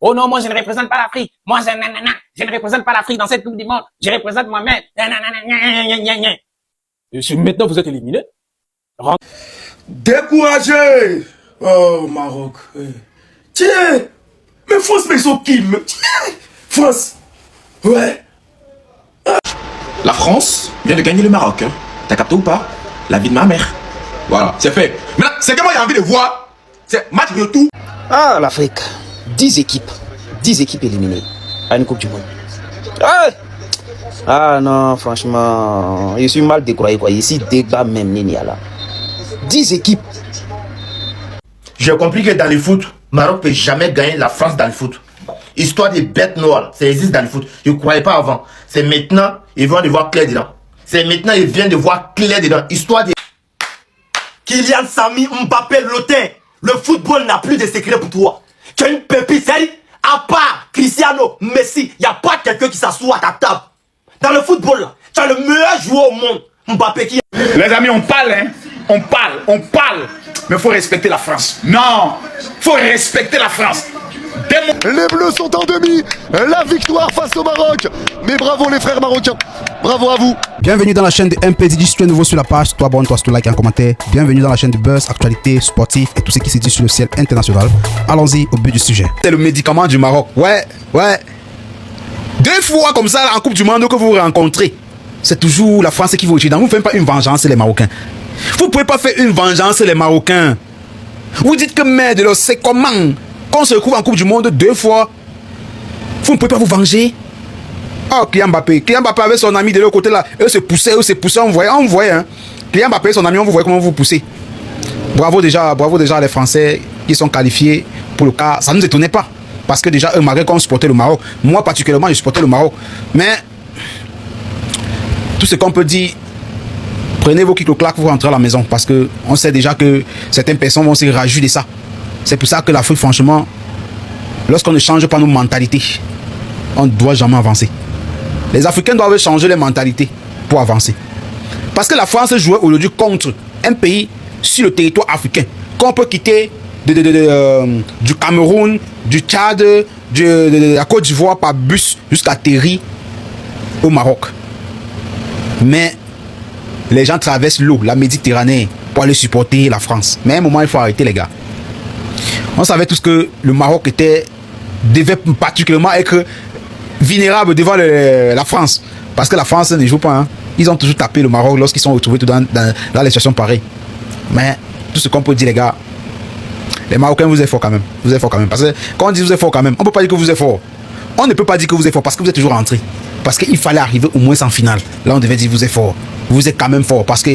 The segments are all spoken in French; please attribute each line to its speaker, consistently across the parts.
Speaker 1: Oh non, moi je ne représente pas l'Afrique. Moi je ne représente pas l'Afrique dans cette Coupe du Monde. Je représente moi-même. Maintenant vous êtes éliminé.
Speaker 2: Découragé. Oh, Maroc. Tiens, mais France, mais ils sont qui? Tiens, France. Ouais.
Speaker 3: La France vient de gagner le Maroc. Hein. T'as capté ou pas? La vie de ma mère. Voilà, c'est fait. Maintenant, c'est que moi j'ai envie de voir. C'est match retour.
Speaker 4: Ah, l'Afrique. 10 équipes éliminées à une Coupe du Monde. Ah non, franchement, je suis mal découragé quoi. Ici, débat même Nini là. 10 équipes.
Speaker 5: J'ai compris que dans le foot, Maroc ne peut jamais gagner la France dans le foot. Histoire des bêtes noires, ça existe dans le foot. Je ne croyais pas avant. C'est maintenant, ils vont de voir clair dedans. C'est maintenant, ils viennent de voir clair dedans. Histoire des...
Speaker 6: Kylian Sami Mbappé Lotin, le football n'a plus de secret pour toi. Tu es une pépite, sérieux. À part Cristiano, Messi, il n'y a pas quelqu'un qui s'assoit à ta table. Dans le football, tu es le meilleur joueur au monde. Mbappé qui...
Speaker 3: Les amis, on parle, hein. On parle. Mais il faut respecter la France. Non, faut respecter la France.
Speaker 7: Les Bleus sont en demi. La victoire face au Maroc. Mais bravo les frères marocains. Bravo à vous.
Speaker 8: Bienvenue dans la chaîne de MPDJ. Si tu es nouveau sur la page, toi abonne-toi, si tu like et un commentaire. Bienvenue dans la chaîne de Buzz, actualité, sportif et tout ce qui se dit sur le ciel international. Allons-y au but du sujet.
Speaker 9: C'est le médicament du Maroc. Ouais. 2 fois comme ça en Coupe du Monde que vous rencontrez. C'est toujours la France qui vous retire. Vous ne faites pas une vengeance les Marocains. Vous ne pouvez pas faire une vengeance les Marocains. Vous dites que merde, c'est comment qu'on se retrouve en Coupe du Monde 2 fois. Vous ne pouvez pas vous venger. Oh, Kylian Mbappé avec son ami de l'autre côté là. Eux se poussaient, on voyait. Hein. Kylian Mbappé et son ami, on vous voyait comment vous poussez. Bravo déjà les Français qui sont qualifiés pour le cas. Ça ne nous étonnait pas. Parce que déjà, eux, malgré qu'on supportait le Maroc, moi particulièrement, je supportais le Maroc. Mais, tout ce qu'on peut dire, prenez vos clics-clacs pour rentrer à la maison. Parce qu'on sait déjà que certaines personnes vont se réjouir de ça. C'est pour ça que l'Afrique, franchement, lorsqu'on ne change pas nos mentalités, on ne doit jamais avancer. Les Africains doivent changer les mentalités pour avancer. Parce que la France jouait aujourd'hui contre un pays sur le territoire africain qu'on peut quitter du Cameroun, du Tchad, de la Côte d'Ivoire par bus jusqu'à atterrir au Maroc. Mais les gens traversent l'eau, la Méditerranée, pour aller supporter la France. Mais à un moment, il faut arrêter les gars. On savait tous que le Maroc devait particulièrement être vulnérable devant la France. Parce que la France ne joue pas. Hein. Ils ont toujours tapé le Maroc lorsqu'ils sont retrouvés dans les situations pareilles. Mais tout ce qu'on peut dire les gars, les Marocains vous êtes forts quand même. Vous êtes forts quand même. Parce que quand on dit vous êtes forts quand même, on ne peut pas dire que vous êtes forts. On ne peut pas dire que vous êtes forts parce que vous êtes toujours rentré. Parce qu'il fallait arriver au moins en finale. Là on devait dire vous êtes forts. Vous êtes quand même forts. Parce que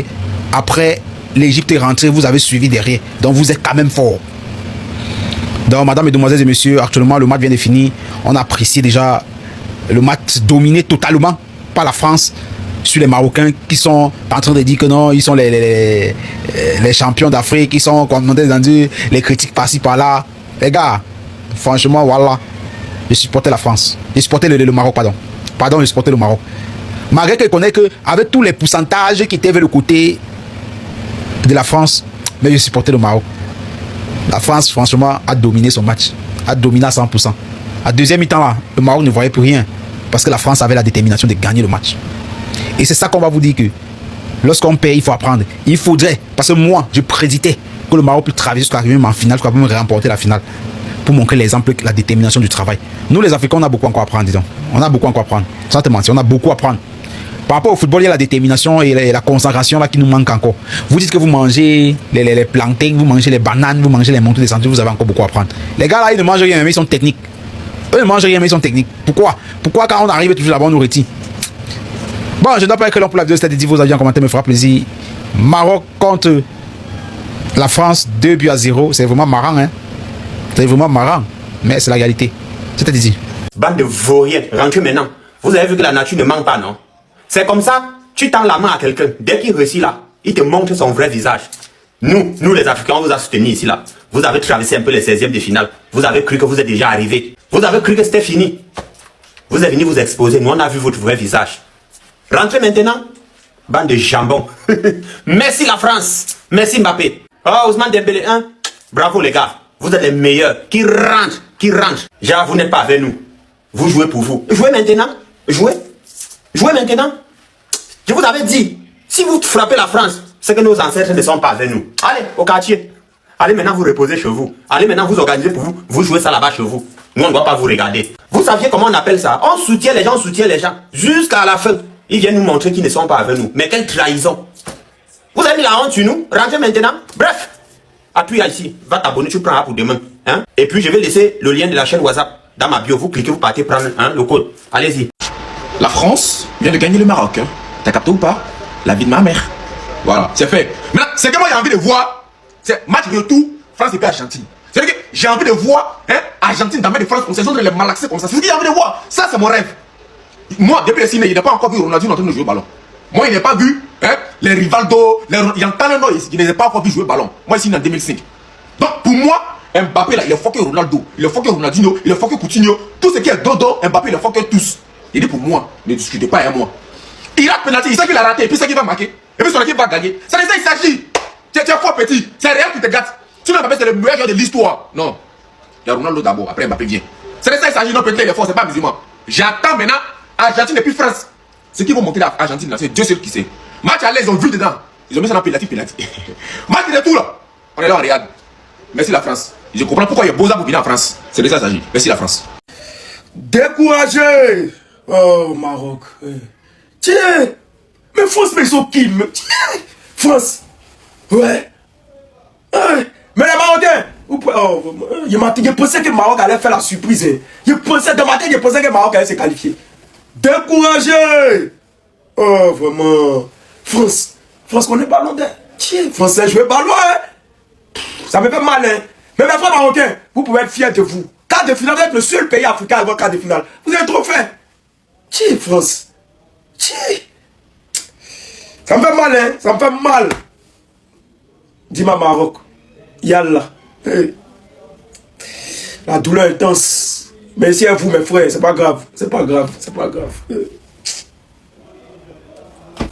Speaker 9: après l'Égypte est rentrée, vous avez suivi derrière. Donc vous êtes quand même forts. Donc, mesdames, mesdemoiselles et messieurs, actuellement, le match vient de finir. On apprécie déjà le match dominé totalement par la France sur les Marocains qui sont en train de dire que non, ils sont les champions d'Afrique, ils sont, comme on dit, les critiques par-ci, par-là. Les gars, franchement, voilà. Je supportais la France. Je supportais le Maroc, pardon, je supportais le Maroc. Malgré que je connais qu'avec tous les pourcentages qui étaient vers le côté de la France, mais je supportais le Maroc. La France, franchement, a dominé son match. A dominé à 100%. À deuxième mi-temps, là, le Maroc ne voyait plus rien. Parce que la France avait la détermination de gagner le match. Et c'est ça qu'on va vous dire que lorsqu'on paye, il faut apprendre. Il faudrait, parce que moi, je prédisais que le Maroc peut traverser jusqu'à arriver en finale, jusqu'à même remporter la finale. Pour montrer l'exemple, la détermination du travail. Nous, les Africains, on a beaucoup encore à apprendre, disons. On a beaucoup encore à apprendre. Sans te mentir, on a beaucoup à apprendre. Par rapport au football, il y a la détermination et la concentration là qui nous manque encore. Vous dites que vous mangez les plantains, vous mangez les bananes, vous mangez les montées des sentiers, vous avez encore beaucoup à apprendre. Les gars là, ils ne mangent rien, mais ils sont techniques. Eux ne mangent rien, mais ils sont techniques. Pourquoi quand on arrive toujours là-bas, on nous retire? Bon, je ne dois pas être long pour la vidéo, c'est-à-dire vos avis en commentaire, me fera plaisir. Maroc contre la France, 2-0. C'est vraiment marrant, hein. C'est vraiment marrant, mais c'est la réalité. C'est-à-dire.
Speaker 1: Bande de vauriens, rentrez maintenant. Vous avez vu que la nature ne manque pas, non? C'est comme ça, tu tends la main à quelqu'un. Dès qu'il réussit là, il te montre son vrai visage. Nous les Africains, on vous a soutenus ici là. Vous avez traversé un peu les 16e de finale. Vous avez cru que vous êtes déjà arrivé. Vous avez cru que c'était fini. Vous êtes venu vous exposer. Nous, on a vu votre vrai visage. Rentrez maintenant. Bande de jambon. Merci la France. Merci Mbappé. Oh, Ousmane Dembélé, hein? Bravo les gars. Vous êtes les meilleurs. Qui rentrent. qui rentre. Genre, vous n'êtes pas avec nous. Vous jouez pour vous. Jouez maintenant. Jouez. Jouez maintenant. Je vous avais dit, si vous frappez la France, c'est que nos ancêtres ne sont pas avec nous. Allez, au quartier. Allez maintenant vous reposer chez vous. Allez maintenant vous organiser pour vous. Vous jouez ça là-bas chez vous. Nous, on ne doit pas vous regarder. Vous saviez comment on appelle ça? On soutient les gens, on soutient les gens. Jusqu'à la fin. Ils viennent nous montrer qu'ils ne sont pas avec nous. Mais quelle trahison. Vous avez mis la honte sur nous. Rentrez maintenant. Bref. Appuie ici. Va t'abonner, tu prends pour demain. Hein? Et puis je vais laisser le lien de la chaîne WhatsApp dans ma bio. Vous cliquez, vous partez prendre le code. Allez-y.
Speaker 3: La France vient de gagner le Maroc. Hein. T'as capté ou pas? La vie de ma mère. Voilà, c'est fait. Maintenant, c'est que moi j'ai envie de voir. C'est match retour, France et puis Argentine. C'est-à-dire que j'ai envie de voir Argentine dans de France, on se zone de les malaxer comme ça. C'est ce que j'ai envie de voir. Ça, c'est mon rêve. Moi, depuis le ciné, il n'a pas encore vu Ronaldinho en train de jouer au ballon. Moi, il n'a pas vu les Rivaldo, il y a un talent, il n'a pas encore vu jouer au ballon. Moi, ici, en 2005. Donc, pour moi, Mbappé, là, il est fucké Ronaldo, il est fucké Ronaldinho, il est fucké Coutinho. Tout ce qui est dodo, Mbappé, il est fucké tous. Il dit pour moi, ne discutez pas avec moi. Il rate penalty, il sait qu'il a raté, et puis c'est qu'il va marquer. Et puis son équipe va gagner. C'est de ça il s'agit. Tu es fort petit, c'est réel qui te gâte. Sinon Mbappé c'est le meilleur joueur de l'histoire. Non. Il y a Ronaldo d'abord, après Mbappé vient. C'est de ça il s'agit, non peut-être il est fort, c'est pas musulman. J'attends maintenant Argentine et puis France. Ce qui vont monter l'Argentine là, c'est Dieu seul qui sait. Match à l'aise, ils ont vu dedans. Ils ont mis ça dans penalty. Match de tout là. On est là, on regarde. Merci la France. Je comprends pourquoi il y a Boza pour venir en France. C'est de ça il s'agit. Merci la France.
Speaker 2: Découragé. Oh, Maroc. Tiens, mais France, mais ils sont qui? France. Ouais. Mais les Marocains. Je pensais que le Maroc allait faire la surprise. Je pensais, dans ma tête, je pensais que le Maroc allait se qualifier. Découragé. Oh, vraiment. France. France, qu'on est ballon d'air. Tiens, Français, jouez ballon, hein. Ça me fait mal, hein. Mais mes frères Marocains, vous pouvez être fiers de vous. Quart de finale, vous êtes le seul pays africain à avoir quart de finale. Vous avez trop fait. Tiens, France. Tiens. Ça me fait mal, hein. Ça me fait mal. Dis-moi, Maroc. Yallah. Hey. La douleur intense. Merci à vous, mes frères. C'est pas grave. C'est pas grave. C'est pas grave. Hey.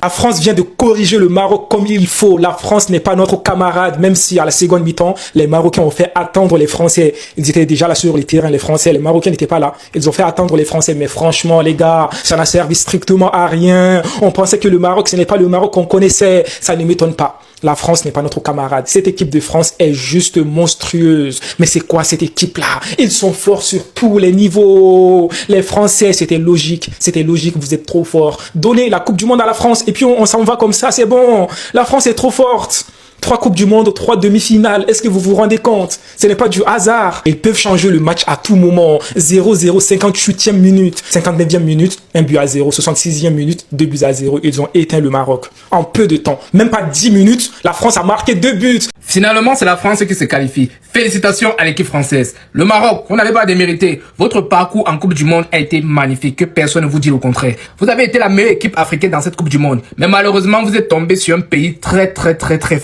Speaker 10: La France vient de corriger le Maroc comme il faut. La France n'est pas notre camarade, même si à la seconde mi-temps, les Marocains ont fait attendre les Français. Ils étaient déjà là sur les terrains, les Français. Les Marocains n'étaient pas là. Ils ont fait attendre les Français. Mais franchement, les gars, ça n'a servi strictement à rien. On pensait que le Maroc, ce n'est pas le Maroc qu'on connaissait. Ça ne m'étonne pas. La France n'est pas notre camarade. Cette équipe de France est juste monstrueuse. Mais c'est quoi cette équipe-là? Ils sont forts sur tous les niveaux. Les Français, c'était logique. C'était logique, vous êtes trop forts. Donnez la Coupe du Monde à la France et puis on s'en va comme ça, c'est bon. La France est trop forte. 3 Coupes du Monde, 3 demi-finales. Est-ce que vous vous rendez compte? Ce n'est pas du hasard. Ils peuvent changer le match à tout moment. 0-0, 58e minute, 59e minute, 1 but à 0, 66e minute, 2 buts à 0. Ils ont éteint le Maroc. En peu de temps. Même pas 10 minutes, la France a marqué 2 buts.
Speaker 11: Finalement, c'est la France qui se qualifie. Félicitations à l'équipe française. Le Maroc, vous n'avez pas démérité. Votre parcours en Coupe du Monde a été magnifique. Que personne ne vous dit le contraire. Vous avez été la meilleure équipe africaine dans cette Coupe du Monde. Mais malheureusement, vous êtes tombé sur un pays très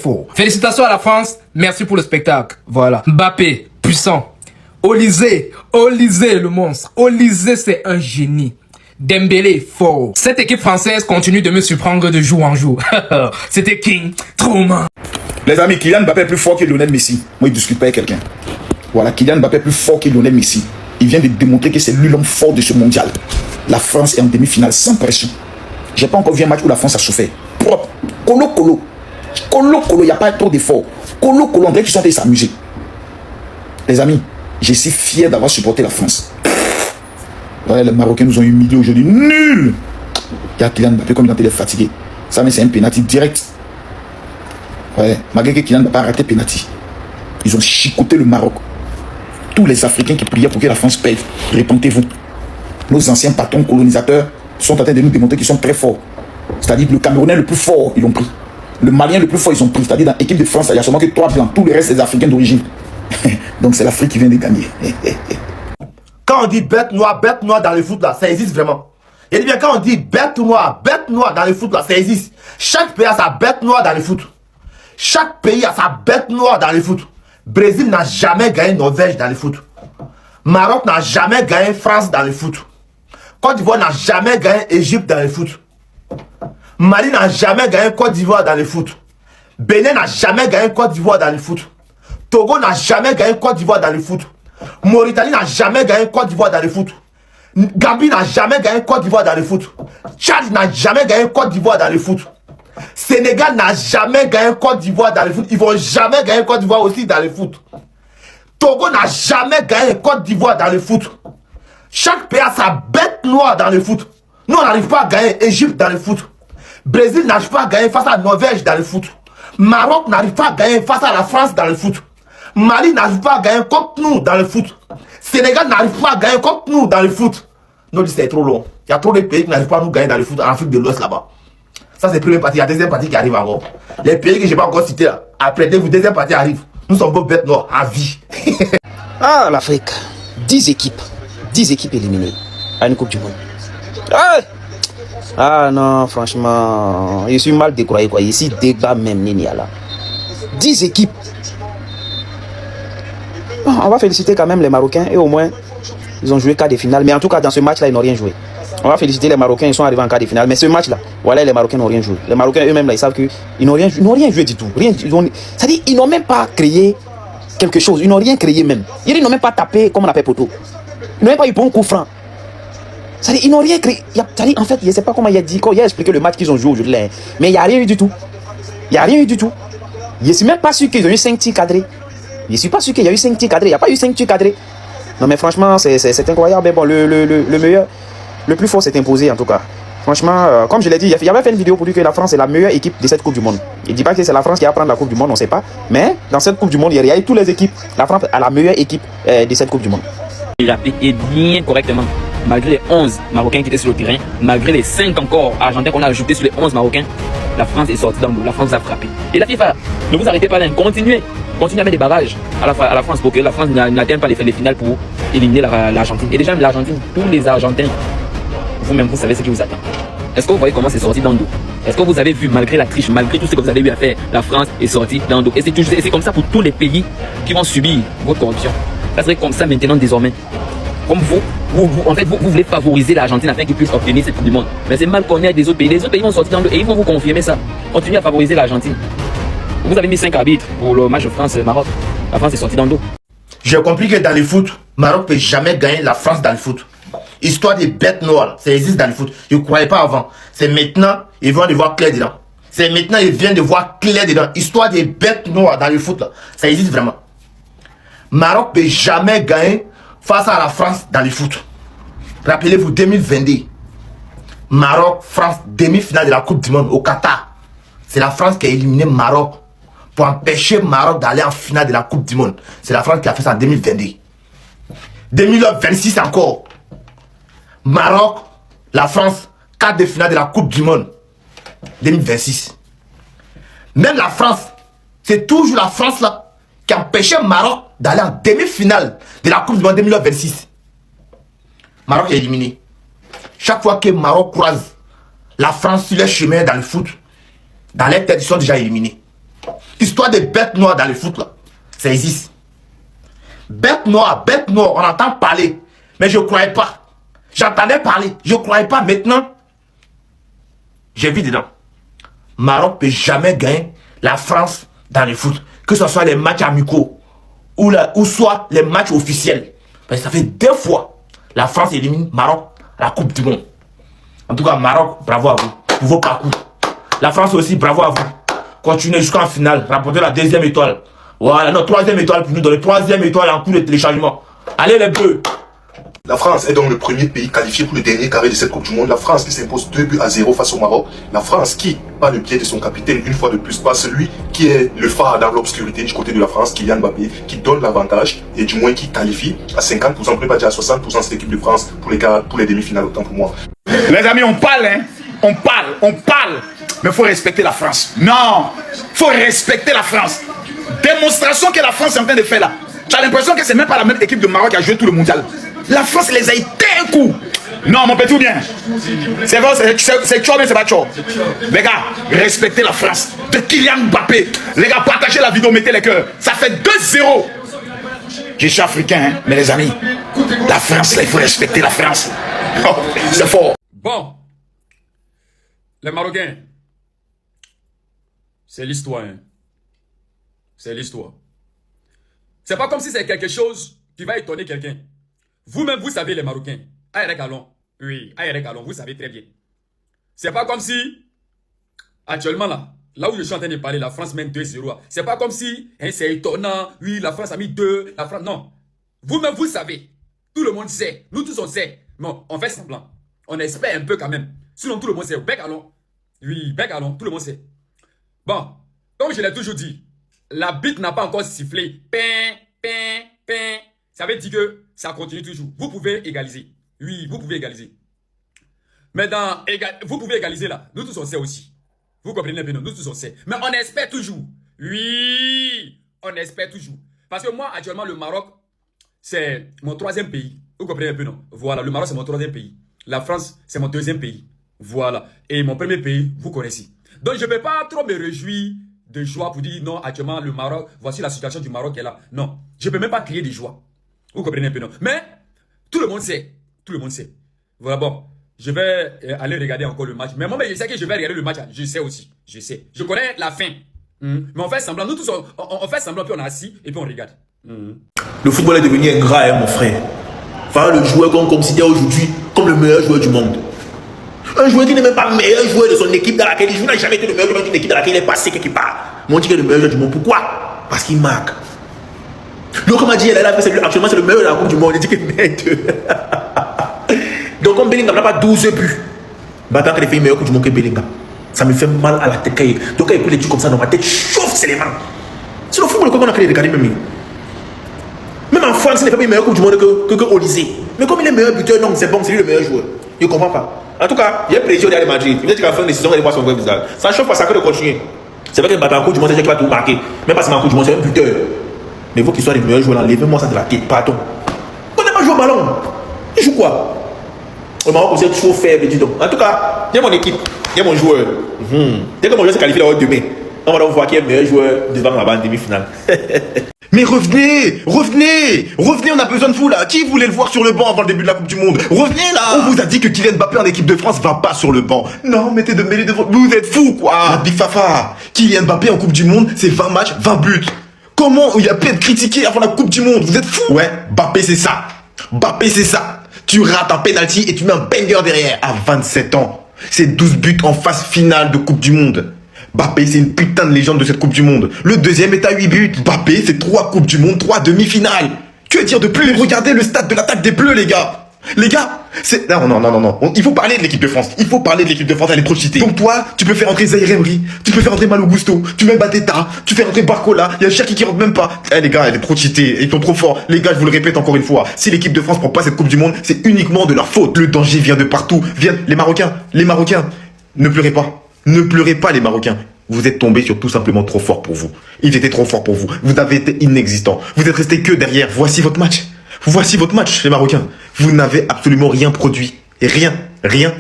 Speaker 11: fort. Félicitations à la France. Merci pour le spectacle. Voilà. Mbappé, puissant. Olysée le monstre. Olysée, c'est un génie. Dembélé, fort. Cette équipe française continue de me surprendre de jour en jour. C'était King, Trauma.
Speaker 9: Les amis, Kylian Mbappé est plus fort que Lionel Messi. Moi, il ne discute pas avec quelqu'un. Voilà, Kylian Mbappé est plus fort que Lionel Messi. Il vient de démontrer que c'est lui l'homme fort de ce mondial. La France est en demi-finale sans pression. J'ai pas encore vu un match où la France a souffert. Propre. Colo. Il n'y a pas trop d'efforts. Colo, on dirait qu'ils sont allés s'amuser. Les amis, je suis fier d'avoir supporté la France. Ouais, les Marocains nous ont humiliés aujourd'hui. Nul. Il y a Kylian Mbappé comme il est fatigué. Ça, mais c'est un penalty direct. Ouais, malgré que Kylian n'a pas raté penalty. Ils ont chicoté le Maroc. Tous les Africains qui priaient pour que la France paye, répentez-vous. Nos anciens patrons colonisateurs sont en train de nous démontrer qu'ils sont très forts. C'est-à-dire que le Camerounais le plus fort, ils l'ont pris. Le Malien le plus fort, ils ont pris. C'est-à-dire dans l'équipe de France, il n'y a seulement que 3 blancs. Tous les restes, des Africains d'origine. Donc c'est l'Afrique qui vient de gagner.
Speaker 5: Quand on dit bête noire dans le foot là, ça existe vraiment. Il dit bien quand on dit bête noire dans le foot là, ça existe. Chaque pays a sa bête noire dans le foot. Chaque pays a sa bête noire dans le foot. Brésil n'a jamais gagné Norvège dans le foot. Maroc n'a jamais gagné France dans le foot. Côte d'Ivoire n'a jamais gagné Égypte dans le foot. Mali n'a jamais gagné Côte d'Ivoire dans le foot. Bénin n'a jamais gagné Côte d'Ivoire dans le foot. Togo n'a jamais gagné Côte d'Ivoire dans le foot. Mauritanie n'a jamais gagné Côte d'Ivoire dans le foot. Gambie n'a jamais gagné Côte d'Ivoire dans le foot. Tchad n'a jamais gagné Côte d'Ivoire dans le foot. Sénégal n'a jamais gagné Côte d'Ivoire dans le foot. Ils vont jamais gagner Côte d'Ivoire aussi dans le foot. Togo n'a jamais gagné Côte d'Ivoire dans le foot. Chaque pays a sa bête noire dans le foot. Nous, on n'arrive pas à gagner Égypte dans le foot. Brésil n'arrive pas à gagner face à Norvège dans le foot. Maroc n'arrive pas à gagner face à la France dans le foot. Mali n'arrive pas à gagner contre nous dans le foot. Sénégal n'arrive pas à gagner contre nous dans le foot. Non, c'est trop long. Il y a trop de pays qui n'arrivent pas à nous gagner dans le foot en Afrique de l'Ouest là-bas. Ça, c'est la première partie. Il y a la deuxième partie qui arrive encore. Les pays que je n'ai pas encore cités là. Après, dès que la deuxième partie arrive, nous sommes beaux bêtes noires à vie.
Speaker 4: Ah, l'Afrique. 10 équipes. 10 équipes éliminées à une Coupe du Monde. Ah non, franchement, je suis mal découragé quoi. Ici, débat même Nini là. 10 équipes. On va féliciter quand même les Marocains et au moins, ils ont joué quart de finale. Mais en tout cas, dans ce match-là, ils n'ont rien joué. On va féliciter les Marocains, ils sont arrivés en quart de finale. Mais ce match-là, voilà, les Marocains n'ont rien joué. Les Marocains eux-mêmes, là, ils savent qu'ils n'ont rien joué du tout. C'est-à-dire, ils n'ont même pas créé quelque chose. Ils n'ont rien créé même. Ils n'ont même pas tapé comme on appelle poteau. Ils n'ont même pas eu bon coup franc. C'est-à-dire, ils n'ont rien créé. En fait, je ne sais pas comment il a dit, il a expliqué le match qu'ils ont joué aujourd'hui. Mais il n'y a rien eu du tout. Il n'y a rien eu du tout. Je ne suis même pas sûr qu'ils ont eu 5 tirs cadrés. Je ne suis pas sûr qu'il y a eu 5 tirs cadrés. Il n'y a pas eu 5 tirs cadrés. Non, mais franchement, c'est incroyable. Mais bon, le meilleur, le plus fort s'est imposé en tout cas. Franchement, comme je l'ai dit, il avait fait une vidéo pour dire que la France est la meilleure équipe de cette Coupe du Monde. Il ne dit pas que c'est la France qui va prendre la Coupe du Monde, on ne sait pas. Mais dans cette Coupe du Monde, il y a eu toutes les équipes. La France a la meilleure équipe de cette Coupe du Monde.
Speaker 12: Il a appliqué bien correctement, malgré les 11 Marocains qui étaient sur le terrain, malgré les 5 encore Argentins qu'on a ajoutés sur les 11 Marocains, la France est sortie dans l'eau, la France a frappé. Et la FIFA, ne vous arrêtez pas là, continuez à mettre des barrages à la France pour que la France n'atteigne pas les finales pour éliminer l'Argentine. Et déjà, l'Argentine, tous les Argentins, vous-même, vous savez ce qui vous attend. Est-ce que vous voyez comment c'est sorti dans l'eau? Est-ce que vous avez vu, malgré la triche, malgré tout ce que vous avez eu à faire, la France est sortie dans l'eau? Et c'est comme ça pour tous les pays qui vont subir votre corruption. Ça serait comme ça maintenant, désormais. Comme vous voulez favoriser l'Argentine afin qu'ils puissent obtenir cette Coupe du Monde. Mais c'est mal connaître des autres pays. Les autres pays vont sortir dans l'eau et ils vont vous confirmer ça. Continuez à favoriser l'Argentine. Vous avez mis 5 arbitres pour le match France-Maroc. La France est sortie dans l'eau.
Speaker 5: J'ai compris que dans le foot, Maroc ne peut jamais gagner la France dans le foot. Histoire des bêtes noires, ça existe dans le foot. Je ne croyais pas avant. C'est maintenant, ils vont de voir clair dedans. C'est maintenant, ils viennent de voir clair dedans. Histoire des bêtes noires dans le foot, là. Ça existe vraiment. Maroc ne peut jamais gagner face à la France dans le foot. Rappelez-vous, 2022. Maroc, France, demi-finale de la Coupe du Monde au Qatar. C'est la France qui a éliminé Maroc pour empêcher Maroc d'aller en finale de la Coupe du Monde. C'est la France qui a fait ça en 2022. 2026 encore. Maroc, la France, quart de finale de la Coupe du Monde 2026. Même la France, c'est toujours la France là qui a empêché Maroc d'aller en demi-finale de la Coupe du Monde 2026. Maroc est éliminé. Chaque fois que Maroc croise la France sur les chemins dans le foot, dans les têtes, ils sont déjà éliminés. Histoire de bêtes noires dans le foot là, ça existe. Bêtes noires, on entend parler, mais je ne croyais pas. J'entendais parler, je ne croyais pas. Maintenant, j'ai vu dedans. Maroc ne peut jamais gagner la France dans le foot. Que ce soit les matchs amicaux ou soit les matchs officiels. Parce que ça fait 2 fois la France élimine Maroc à la Coupe du Monde. En tout cas, Maroc, bravo à vous pour vos parcours. La France aussi, bravo à vous. Continuez jusqu'en finale, rapportez la 2e étoile. Voilà, notre 3e étoile pour nous donner 3e étoile en cours de téléchargement. Allez les bleus.
Speaker 13: La France est donc le premier pays qualifié pour le dernier carré de cette Coupe du Monde. La France qui s'impose 2-0 face au Maroc. La France qui, par le biais de son capitaine, une fois de plus, pas celui qui est le phare dans l'obscurité du côté de la France, Kylian Mbappé, qui donne l'avantage et du moins qui qualifie à 50%, on peut pas dire à 60% cette équipe de France pour les demi-finales, autant pour moi.
Speaker 3: Les amis, on parle, hein. On parle. Mais il faut respecter la France. Non, il faut respecter la France. Démonstration que la France est en train de faire là. Tu as l'impression que c'est même pas la même équipe de Maroc qui a joué tout le mondial. La France les a été un coup. Non, mon petit bien. C'est vrai, c'est chaud, mais c'est pas chaud. Les gars, respectez la France. De Kylian Mbappé. Les gars, partagez la vidéo, mettez les cœurs. Ça fait 2-0. Je suis africain, hein, mais les amis, la France, là, il faut respecter la France. Oh, c'est fort.
Speaker 14: Bon, les Marocains, c'est l'histoire. Hein. C'est l'histoire. C'est pas comme si c'est quelque chose tu vas étonner quelqu'un. Vous-même, vous savez les Marocains. Aïe, Kalon. Oui, aïe, Kalon, vous savez très bien. C'est pas comme si, actuellement là où je suis en train de parler, la France mène 2-0. C'est pas comme si, hein, c'est étonnant, oui, la France a mis 2, la France, non. Vous-même, vous savez. Tout le monde sait. Nous tous, on sait. Non, on fait semblant. On espère un peu quand même. Sinon, tout le monde sait. Bec allons. Oui, bec allons. Tout le monde sait. Bon, comme je l'ai toujours dit, la bite n'a pas encore sifflé. Pin, pin, pin. Ça veut dire que ça continue toujours. Vous pouvez égaliser. Oui, vous pouvez égaliser. Mais vous pouvez égaliser là. Nous tous, on sait aussi. Vous comprenez un peu, nous tous, on sait. Mais on espère toujours. Oui, on espère toujours. Parce que moi, actuellement, le Maroc, c'est mon 3e pays. Vous comprenez un peu, non? Voilà, le Maroc, c'est mon 3e pays. La France, c'est mon 2e pays. Voilà. Et mon 1er pays, vous connaissez. Donc, je ne vais pas trop me réjouir de joie pour dire, non, actuellement, le Maroc, voici la situation du Maroc qui est là. Non, je ne peux même pas crier de joie. Vous comprenez un peu, non? Mais, tout le monde sait. Tout le monde sait. Voilà, bon. Je vais aller regarder encore le match. Mais moi, je sais que je vais regarder le match. Je sais aussi. Je sais. Je connais la fin. Mais on fait semblant. Nous tous, on fait semblant, puis on est assis et puis on regarde.
Speaker 3: Le football est devenu ingrat, hein, mon frère. Enfin, le joueur qu'on considère aujourd'hui comme le meilleur joueur du monde. Un joueur qui n'est même pas le meilleur joueur de son équipe dans laquelle il joue, n'a jamais été le meilleur joueur d'une équipe dans laquelle il est passé quelque part. Mais on dit qu'il est le meilleur joueur du monde. Pourquoi? Parce qu'il marque. Donc, comme on dit, actuellement, c'est le meilleur de la Coupe du Monde. Il dit qu'il met 2. Donc, comme Bellingham n'a pas 12 buts, Batant qu'il fait une meilleure Coupe du Monde que Bellingham. Ça me fait mal à la tête. Donc, quand il écoute les trucs comme ça dans ma tête, chauffe, c'est les mains. C'est le football qu'on a créé de regarder même. Même en France, il n'est pas meilleur Coupe du Monde que Olysée. Mais comme il est meilleur buteur, non, c'est bon, c'est lui le meilleur joueur. Je ne comprends pas. En tout cas, il y a plaisir d'aller à Madrid. Peut-être qu'à la fin de la saison, il va voir son vrai visage. Ça ne chauffe pas, ça que de continuer. C'est vrai que Batant en Coupe du Monde, c'est qui va tout marquer. Même pas seulement en Coupe du Monde, c'est un buteur. Mais il faut qu'il soit les meilleurs joueurs là. Levez-moi ça de la tête, pardon. On n'a pas joué au ballon. Il joue quoi? Au Maroc, vous êtes trop faible, dis donc. En tout cas, il y a mon équipe, il y a mon joueur. Dès que mon joueur s'est qualifié demain, on va donc voir qui est le meilleur joueur devant la bande demi-finale.
Speaker 5: Mais revenez, on a besoin de vous là. Qui voulait le voir sur le banc avant le début de la Coupe du Monde? Revenez là. On vous a dit que Kylian Mbappé en équipe de France va pas sur le banc. Non, mettez de mêlée devant. Vous êtes fous quoi. La Big Fafa. Kylian Mbappé en Coupe du Monde, c'est 20 matchs, 20 buts. Comment il a pu être critiqué avant la Coupe du Monde? Vous êtes fous. Ouais, Mbappé c'est ça. Tu rates un penalty et tu mets un banger derrière. À 27 ans, c'est 12 buts en phase finale de Coupe du Monde. Mbappé, c'est une putain de légende de cette Coupe du Monde. Le deuxième est à 8 buts. Mbappé, c'est 3 Coupes du Monde, 3 demi-finales. Que dire de plus? Regardez le stade de l'attaque des Bleus, les gars. C'est... Non. Il faut parler de l'équipe de France. Elle est trop cheatée. Donc toi, tu peux faire entrer Zaïre Emery, tu peux faire entrer Malo Gusto, tu mets Bateta, tu fais entrer Barcola, il y a Cherki qui rentre même pas. Les gars, elle est trop cheatée, ils sont trop forts. Les gars, je vous le répète encore une fois, si l'équipe de France prend pas cette Coupe du Monde, c'est uniquement de leur faute. Le danger vient de partout. Les Marocains, ne pleurez pas. Ne pleurez pas les Marocains. Vous êtes tombés sur tout simplement trop fort pour vous. Ils étaient trop forts pour vous. Vous avez été inexistants. Vous êtes restés que derrière. Voici votre match, les Marocains. Vous n'avez absolument rien produit. Et rien,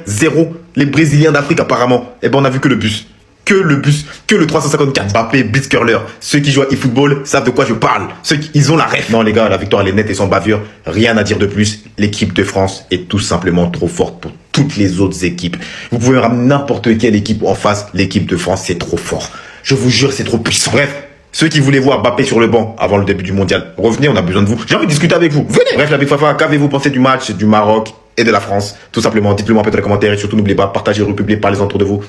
Speaker 5: zéro. Les Brésiliens d'Afrique, apparemment. Eh ben, on a vu que le bus. Que le 354. Mbappé, Blitzcurler. Ceux qui jouent à eFootball savent de quoi je parle. Ils ont la ref. Non, les gars, la victoire, elle est nette et sans bavure. Rien à dire de plus. L'équipe de France est tout simplement trop forte pour toutes les autres équipes. Vous pouvez ramener n'importe quelle équipe en face. L'équipe de France, c'est trop fort. Je vous jure, c'est trop puissant. Bref. Ceux qui voulaient voir Mbappé sur le banc avant le début du mondial, revenez, on a besoin de vous. J'ai envie de discuter avec vous. Venez. Bref, la Big Fafa, qu'avez-vous pensé du match du Maroc et de la France? Tout simplement, dites-le moi un peu dans les commentaires et surtout n'oubliez pas, partagez, republiez, parlez autour de vous.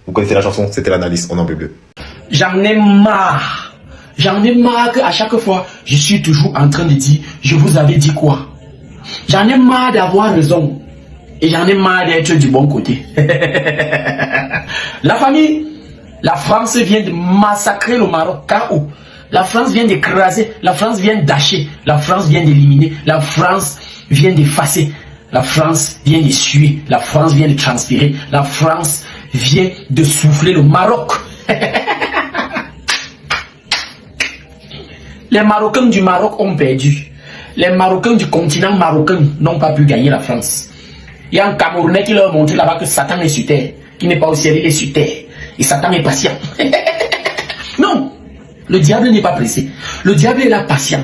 Speaker 5: Vous connaissez la chanson, c'était l'analyse en bleu.
Speaker 15: J'en ai marre qu'à chaque fois, je suis toujours en train de dire, je vous avais dit quoi? J'en ai marre d'avoir raison. Et j'en ai marre d'être du bon côté. La famille, la France vient de massacrer le Maroc. KO. La France vient d'écraser. La France vient d'acheter. La France vient d'éliminer. La France vient d'effacer. La France vient de suer. La France vient de transpirer. La France vient de souffler le Maroc. Les Marocains du Maroc ont perdu. Les Marocains du continent marocain n'ont pas pu gagner la France. Il y a un Camerounais qui leur a montré là-bas que Satan est sur terre. Qui n'est pas au ciel, il est sur terre. Et Satan est patient. Non, le diable n'est pas pressé. Le diable est là patient.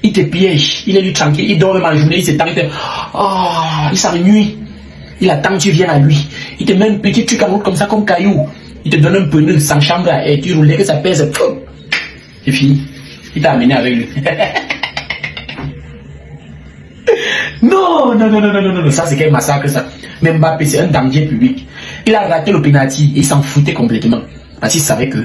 Speaker 15: Il te piège, il est lui tranquille, il dort même en journée, il s'étend, il s'ennuie. Il attend que tu viennes à lui. Il te met un petit truc en route comme ça, comme caillou. Il te donne un pneu sans chambre à air, tu roules que ça pèse. C'est fini. Il t'a amené avec lui. Non, ça c'est quel massacre ça. Mais Mbappé, c'est un danger public. Il a raté le penalty et il s'en foutait complètement. Parce qu'il savait que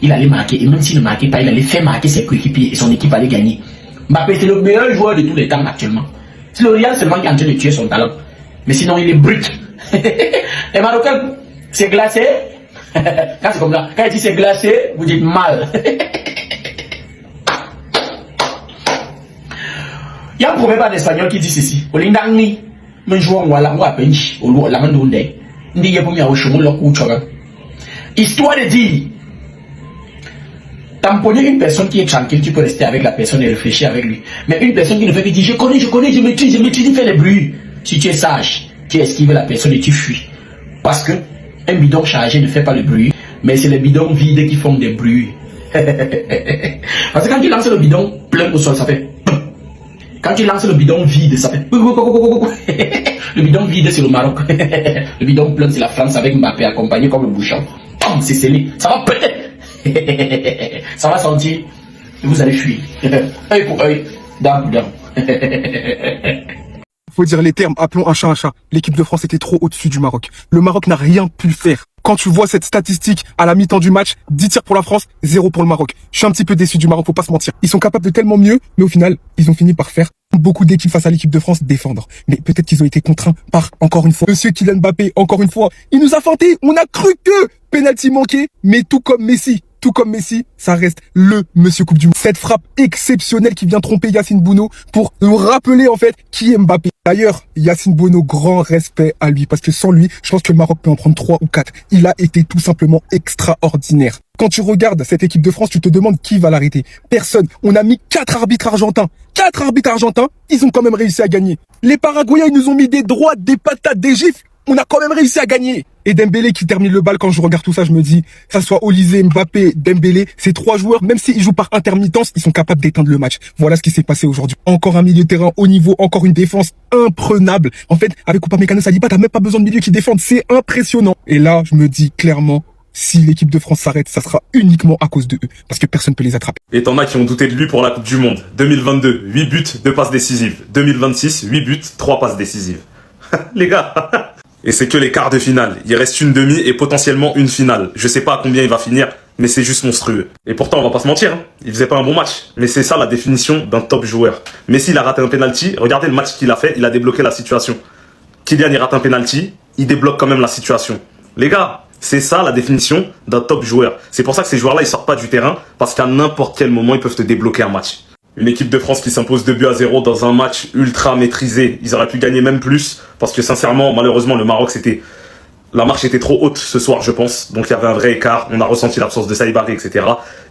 Speaker 15: il allait marquer. Et même s'il ne marquait pas, il allait faire marquer ses coéquipiers et son équipe allait gagner. Mbappé, c'est le meilleur joueur de tous les temps actuellement. C'est le Real seulement qui est en train de tuer son talent. Mais sinon, il est brut. Les Marocains, c'est glacé. Quand c'est comme ça, quand il dit c'est glacé, vous dites mal. Il y a un proverbe en espagnol qui dit ceci. Histoire de dire, tamponner une personne qui est tranquille, tu peux rester avec la personne et réfléchir avec lui. Mais une personne qui ne fait que dire je connais, je maîtrise, il fait les bruits. Si tu es sage, tu esquives la personne et tu fuis. Parce que un bidon chargé ne fait pas le bruit, mais c'est les bidons vides qui font des bruits. Parce que quand tu lances le bidon plein au sol, ça fait. Quand tu lances le bidon vide, ça fait. Le bidon vide, c'est le Maroc. Le bidon plein, c'est la France avec Mbappé accompagné comme le bouchon. C'est scellé. Ça va péter. Ça va sentir. Et vous allez fuir. Œil pour œil, dent pour dent.
Speaker 16: Faut dire les termes, appelons un chat un chat. L'équipe de France était trop au-dessus du Maroc. Le Maroc n'a rien pu faire. Quand tu vois cette statistique à la mi-temps du match, 10 tirs pour la France, 0 pour le Maroc. Je suis un petit peu déçu du Maroc, faut pas se mentir. Ils sont capables de tellement mieux, mais au final, ils ont fini par faire beaucoup d'équipes face à l'équipe de France défendre. Mais peut-être qu'ils ont été contraints par, encore une fois, Monsieur Kylian Mbappé, encore une fois. Il nous a feinté, on a cru que penalty manqué, mais tout comme Messi, ça reste le Monsieur Coupe du Monde. Cette frappe exceptionnelle qui vient tromper Yacine Bouno pour nous rappeler en fait qui est Mbappé. D'ailleurs, Yacine Bouno, grand respect à lui parce que sans lui, je pense que le Maroc peut en prendre 3 ou 4. Il a été tout simplement extraordinaire. Quand tu regardes cette équipe de France, tu te demandes qui va l'arrêter. Personne. On a mis 4 arbitres argentins. 4 arbitres argentins, ils ont quand même réussi à gagner. Les Paraguayens, ils nous ont mis des droites, des patates, des gifles. On a quand même réussi à gagner. Et Dembélé qui termine le bal, quand je regarde tout ça, je me dis, que ça soit Olysée, Mbappé, Dembélé, ces 3 joueurs, même s'ils jouent par intermittence, ils sont capables d'éteindre le match. Voilà ce qui s'est passé aujourd'hui. Encore un milieu de terrain haut niveau, encore une défense imprenable. En fait, avec Upamecano, Saliba, t'as même pas besoin de milieu qui défendent. C'est impressionnant. Et là, je me dis clairement, si l'équipe de France s'arrête, ça sera uniquement à cause de eux. Parce que personne ne peut les attraper.
Speaker 17: Et t'en as qui ont douté de lui pour la Coupe du Monde. 2022, 8 buts, 2 passes décisives. 2026, 8 buts, 3 passes décisives. Les gars. Et c'est que les quarts de finale. Il reste une demi et potentiellement une finale. Je sais pas à combien il va finir, mais c'est juste monstrueux. Et pourtant, on va pas se mentir, hein, il faisait pas un bon match. Mais c'est ça la définition d'un top joueur. Messi, il a raté un penalty. Regardez le match qu'il a fait, il a débloqué la situation. Kylian, il rate un penalty, il débloque quand même la situation. Les gars, c'est ça la définition d'un top joueur. C'est pour ça que ces joueurs-là, ils sortent pas du terrain, parce qu'à n'importe quel moment, ils peuvent te débloquer un match. Une équipe de France qui s'impose 2-0 dans un match ultra maîtrisé. Ils auraient pu gagner même plus, parce que sincèrement, malheureusement, le Maroc, la marche était trop haute ce soir, je pense. Donc il y avait un vrai écart, on a ressenti l'absence de Saïbari, etc.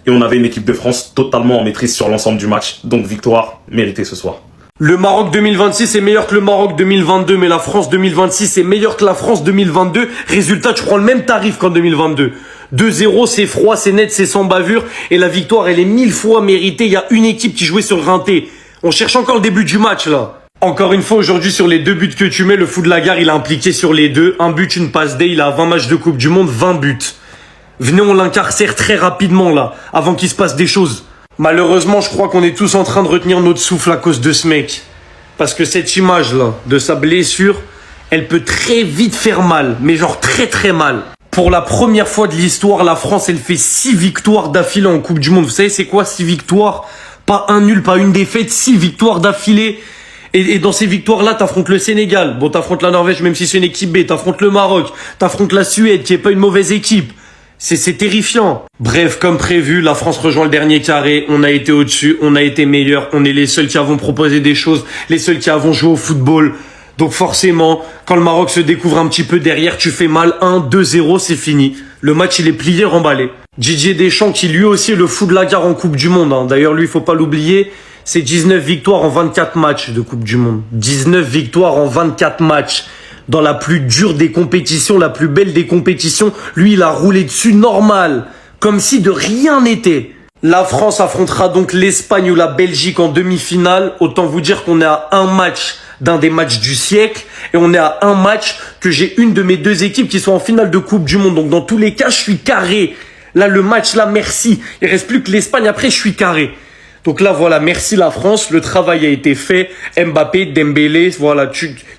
Speaker 17: Et on avait une équipe de France totalement en maîtrise sur l'ensemble du match. Donc victoire méritée ce soir.
Speaker 18: Le Maroc 2026 est meilleur que le Maroc 2022, mais la France 2026 est meilleure que la France 2022. Résultat, tu prends le même tarif qu'en 2022. 2-0, c'est froid, c'est net, c'est sans bavure. Et la victoire, elle est 1000 fois méritée. Il y a une équipe qui jouait sur le rinté. On cherche encore le début du match, là. Encore une fois, aujourd'hui, sur les 2 buts que tu mets, le fou de la gare, il a impliqué sur les 2. Un but, une passe D, il a 20 matchs de Coupe du Monde, 20 buts. Venez, on l'incarcère très rapidement, là, avant qu'il se passe des choses. Malheureusement, je crois qu'on est tous en train de retenir notre souffle à cause de ce mec. Parce que cette image-là, de sa blessure, elle peut très vite faire mal. Mais genre très très mal. Pour la première fois de l'histoire, la France, elle fait 6 victoires d'affilée en Coupe du Monde. Vous savez, c'est quoi 6 victoires? Pas un nul, pas une défaite, 6 victoires d'affilée. Et dans ces victoires-là, t'affrontes le Sénégal. Bon, t'affrontes la Norvège, même si c'est une équipe B. T'affrontes le Maroc. T'affrontes la Suède, qui est pas une mauvaise équipe. C'est terrifiant. Bref, comme prévu, la France rejoint le dernier carré. On a été au-dessus, on a été meilleurs. On est les seuls qui avons proposé des choses, les seuls qui avons joué au football. Donc forcément, quand le Maroc se découvre un petit peu derrière, tu fais mal. 1-2-0, c'est fini. Le match, il est plié, remballé. Didier Deschamps, qui lui aussi est le fou de la gare en Coupe du Monde. Hein. D'ailleurs, lui, il faut pas l'oublier. C'est 19 victoires en 24 matchs de Coupe du Monde. 19 victoires en 24 matchs. Dans la plus dure des compétitions, la plus belle des compétitions, lui, il a roulé dessus normal. Comme si de rien n'était. La France affrontera donc l'Espagne ou la Belgique en demi-finale. Autant vous dire qu'on est à un match d'un des matchs du siècle. Et on est à un match que j'ai une de mes 2 équipes qui sont en finale de Coupe du Monde. Donc dans tous les cas, je suis carré. Là, le match, là, merci. Il reste plus que l'Espagne. Après, je suis carré. Donc là, voilà, merci la France, le travail a été fait. Mbappé, Dembélé, voilà,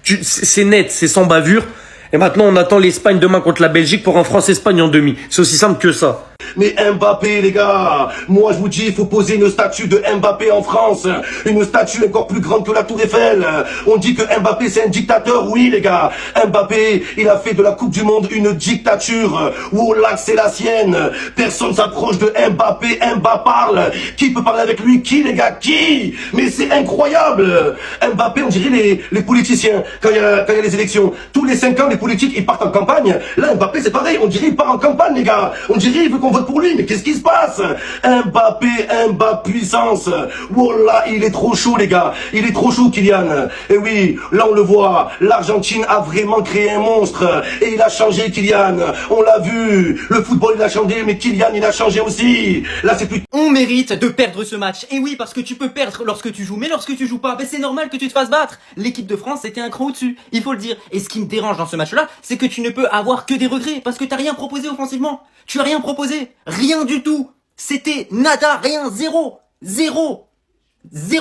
Speaker 18: c'est net, c'est sans bavure. Et maintenant, on attend l'Espagne demain contre la Belgique pour un France-Espagne en demi. C'est aussi simple que ça.
Speaker 6: Mais Mbappé, les gars, moi je vous dis, il faut poser une statue de Mbappé en France. Une statue encore plus grande que la Tour Eiffel. On dit que Mbappé c'est un dictateur, oui les gars. Mbappé, il a fait de la Coupe du Monde une dictature. Wallah, c'est la sienne. Personne s'approche de Mbappé, Mbappé parle. Qui peut parler avec lui? Qui les gars? Qui? Mais c'est incroyable. Mbappé, on dirait les politiciens, quand il y a les élections. Tous les 5 ans, les politiques, ils partent en campagne. Là, Mbappé, c'est pareil. On dirait il part en campagne, les gars. On dirait il veut qu'on vote pour lui. Mais qu'est-ce qui se passe? Mbappé, Mbappé puissance. Wallah, il est trop chaud, les gars. Il est trop chaud, Kylian. Et oui, là, on le voit. L'Argentine a vraiment créé un monstre. Et il a changé, Kylian. On l'a vu. Le football, il a changé, mais Kylian, il a changé aussi. Là, c'est plus...
Speaker 19: On mérite de perdre ce match. Et oui, parce que tu peux perdre lorsque tu joues. Mais lorsque tu joues pas, ben c'est normal que tu te fasses battre. L'équipe de France était un cran au-dessus. Il faut le dire. Et ce qui me dérange dans ce match-là, c'est que tu ne peux avoir que des regrets. Parce que t'as rien proposé offensivement. Tu as rien proposé. Rien du tout. C'était nada, rien, zéro. Zéro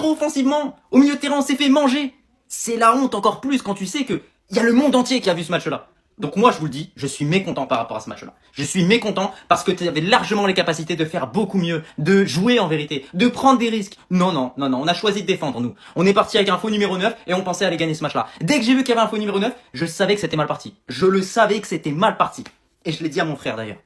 Speaker 19: offensivement. Au milieu de terrain, on s'est fait manger. C'est la honte encore plus quand tu sais que il y a le monde entier qui a vu ce match-là. Donc moi, je vous le dis, je suis mécontent par rapport à ce match-là. Je suis mécontent parce que tu avais largement les capacités de faire beaucoup mieux, de jouer en vérité, de prendre des risques. Non, on a choisi de défendre, nous. On est parti avec un faux numéro 9 et on pensait aller gagner ce match-là. Dès que j'ai vu qu'il y avait un faux numéro 9, je savais que c'était mal parti. Je le savais que c'était mal parti. Et je l'ai dit à mon frère d'ailleurs.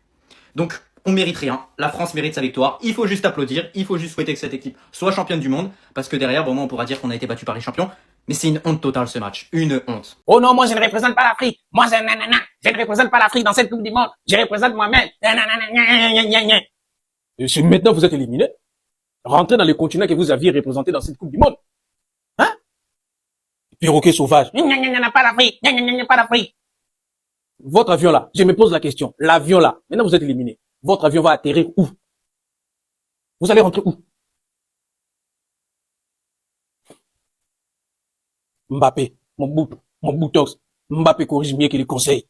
Speaker 19: Donc, on mérite rien. La France mérite sa victoire. Il faut juste applaudir. Il faut juste souhaiter que cette équipe soit championne du monde. Parce que derrière, bon, on pourra dire qu'on a été battu par les champions. Mais c'est une honte totale ce match. Une honte.
Speaker 15: Oh non, moi je ne représente pas l'Afrique. Moi je ne représente pas l'Afrique dans cette Coupe du Monde. Je représente moi-même.
Speaker 20: Et si maintenant vous êtes éliminé, rentrez dans le continent que vous aviez représenté dans cette Coupe du Monde. Hein? Perroquet sauvage.
Speaker 15: Pas l'Afrique. Pas l'Afrique.
Speaker 20: Votre avion là, je me pose la question. L'avion là, maintenant vous êtes éliminé. Votre avion va atterrir où? Vous allez rentrer où? Mbappé, mon boutox. Mbappé corrige mieux que les conseils.